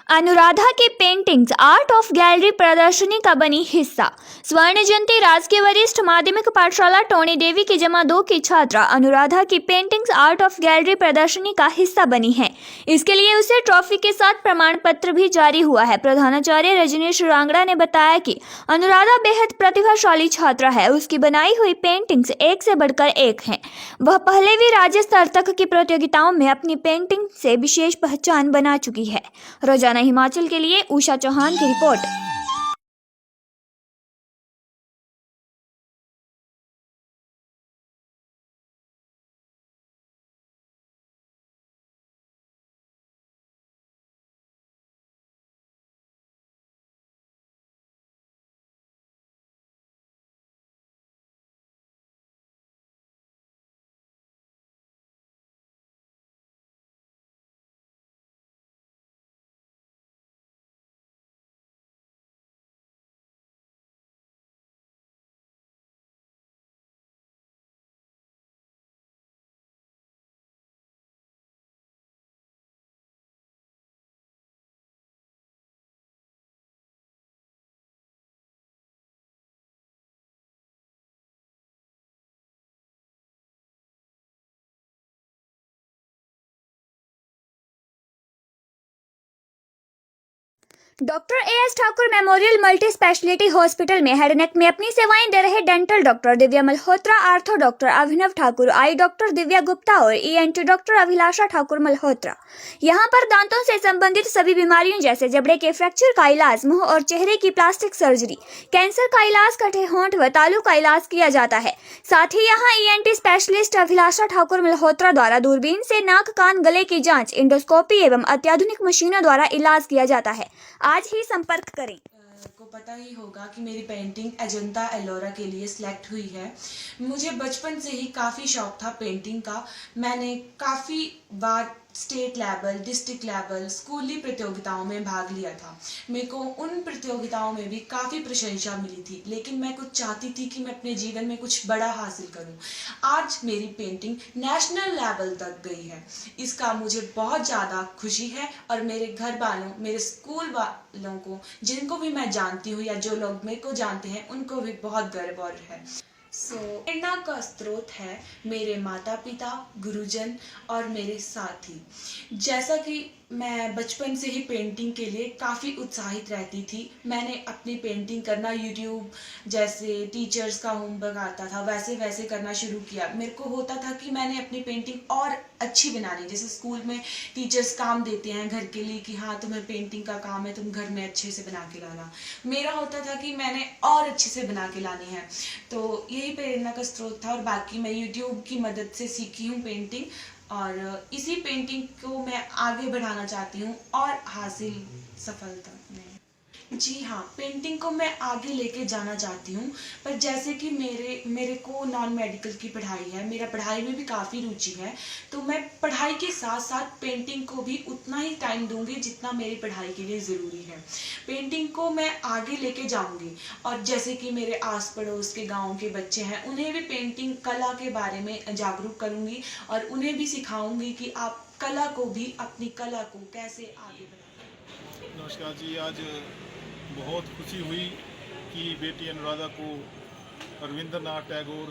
अनुराधा की paintings art of gallery प्रदर्शनी का बनी हिस्सा। स्वर्ण जयंती राजकीय वरिष्ठ माध्यमिक पाठशाला टोणी देवी की जमा 2 की छात्रा अनुराधा की पेंटिंग्स आर्ट ऑफ गैलरी प्रदर्शनी का हिस्सा बनी है। इसके लिए उसे ट्रॉफी के साथ प्रमाण पत्र भी जारी हुआ है। प्रधानाचार्य रजनीश रांगड़ा ने बताया कि अनुराधा बेहद प्रतिभाशाली छात्रा है। उसकी बनाई हुई पेंटिंग्स एक से बढ़कर एक हैं। वह पहले भी राज्य स्तर तक की प्रतियोगिताओं में अपनी पेंटिंग से विशेष पहचान बना चुकी है। रोजाना हिमाचल के लिए उषा चौहान की report. Doctor AS Thakur memorial multi speciality hospital में हेडनेक में अपनी सेवाएं दे रहे dental doctor Divya Malhotra, ortho doctor Abhinav Thakur, eye doctor Divya Gupta और ईएनटी डॉक्टर अभिलाषा ठाकुर मल्होत्रा यहां पर दांतों से संबंधित सभी बीमारियों जैसे जबड़े के फ्रैक्चर का इलाज, मुंह और चेहरे की प्लास्टिक सर्जरी, कैंसर का इलाज, कटे होंठ व तालू का इलाज किया जाता है। साथ ही यहाँ ईएनटी स्पेशलिस्ट अभिलाषा ठाकुर मल्होत्रा द्वारा दूरबीन से नाक, कान, गले की जाँच, इंडोस्कोपी एवं अत्याधुनिक मशीनों द्वारा इलाज किया जाता है। आज ही संपर्क करें। को पता ही होगा कि मेरी पेंटिंग अजंता एलोरा के लिए सिलेक्ट हुई है। मुझे बचपन से ही काफ़ी शौक था पेंटिंग का। मैंने काफ़ी बार स्टेट लेवल, डिस्ट्रिक्ट लेवल, स्कूली प्रतियोगिताओं में भाग लिया था। मेरे को उन प्रतियोगिताओं में भी काफ़ी प्रशंसा मिली थी, लेकिन मैं कुछ चाहती थी कि मैं अपने जीवन में कुछ बड़ा हासिल करूं। आज मेरी पेंटिंग नेशनल लेवल तक गई है। इसका मुझे बहुत ज़्यादा खुशी है और मेरे घर वालों, मेरे स्कूल वालों को, जिनको भी मैं जानती हूँ या जो लोग मेरे को जानते हैं, उनको भी बहुत गर्व और है। प्रेरणा का स्रोत है मेरे माता पिता, गुरुजन और मेरे साथी। जैसा कि मैं बचपन से ही पेंटिंग के लिए काफ़ी उत्साहित रहती थी। मैंने अपनी पेंटिंग करना यूट्यूब जैसे टीचर्स का होमवर्क आता था वैसे वैसे करना शुरू किया। मेरे को होता था कि मैंने अपनी पेंटिंग और अच्छी बनानी। जैसे स्कूल में टीचर्स काम देते हैं घर के लिए कि हाँ तुम्हें पेंटिंग का काम है, तुम घर में अच्छे से बना के लाना। मेरा होता था कि मैंने और अच्छे से बना के लानी है। तो यही प्रेरणा का स्रोत था और बाकी मैं यूट्यूब की मदद से सीखी हूँ पेंटिंग और इसी पेंटिंग को मैं आगे बढ़ाना चाहती हूँ और हासिल सफलता में। जी हाँ, पेंटिंग को मैं आगे लेके जाना चाहती हूँ, पर जैसे कि मेरे को नॉन मेडिकल की पढ़ाई है, मेरा पढ़ाई में भी काफ़ी रुचि है, तो मैं पढ़ाई के साथ साथ पेंटिंग को भी उतना ही टाइम दूंगी जितना मेरी पढ़ाई के लिए ज़रूरी है। पेंटिंग को मैं आगे लेके जाऊंगी और जैसे कि मेरे आस पड़ोस के गाँव के बच्चे हैं, उन्हें भी पेंटिंग कला के बारे में जागरूक करूँगी और उन्हें भी सिखाऊँगी कि आप कला को भी, अपनी कला को कैसे आगे बढ़ाएं। नमस्कार जी, आज बहुत खुशी हुई कि बेटी अनुराधा को रविंद्रनाथ टैगोर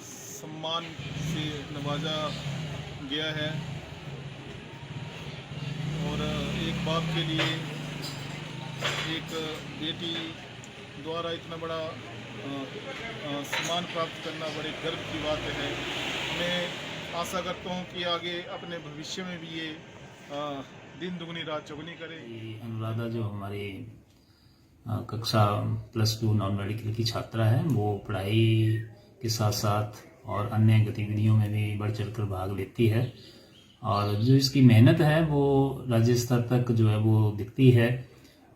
सम्मान से नवाजा गया है और एक बाप के लिए एक बेटी द्वारा इतना बड़ा सम्मान प्राप्त करना बड़े गर्व की बात है। मैं आशा करता हूँ कि आगे अपने भविष्य में भी ये दिन दुगनी रात चौगुनी करे। अनुराधा जो हमारी कक्षा +2 नॉन मेडिकल की छात्रा है, वो पढ़ाई के साथ साथ और अन्य गतिविधियों में भी बढ़ चढ़कर भाग लेती है और जो इसकी मेहनत है वो राज्य स्तर तक जो है वो दिखती है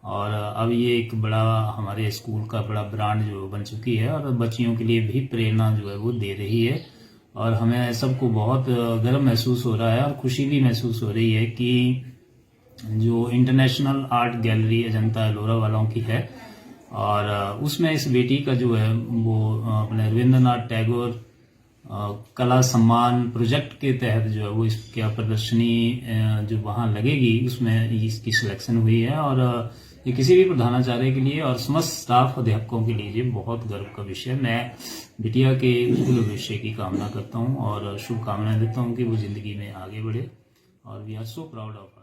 और अब ये एक बड़ा हमारे स्कूल का बड़ा ब्रांड जो बन चुकी है और बच्चियों के लिए भी प्रेरणा जो है वो दे रही है और हमें सबको बहुत गर्व महसूस हो रहा है और खुशी भी महसूस हो रही है कि जो international art gallery Ajanta Ellora वालों की है और उसमें इस बेटी का जो है वो अपने रविंद्रनाथ टैगोर कला सम्मान प्रोजेक्ट के तहत जो है वो इसकी प्रदर्शनी जो वहाँ लगेगी उसमें इसकी सिलेक्शन हुई है। और ये किसी भी प्रधानाचार्य के लिए और समस्त स्टाफ अध्यापकों के लिए ये बहुत गर्व का विषय है। मैं बिटिया के उज्जवल भविष्य की कामना करता हूँ और शुभकामनाएं देता हूँ कि वो जिंदगी में आगे बढ़े। और we are so proud of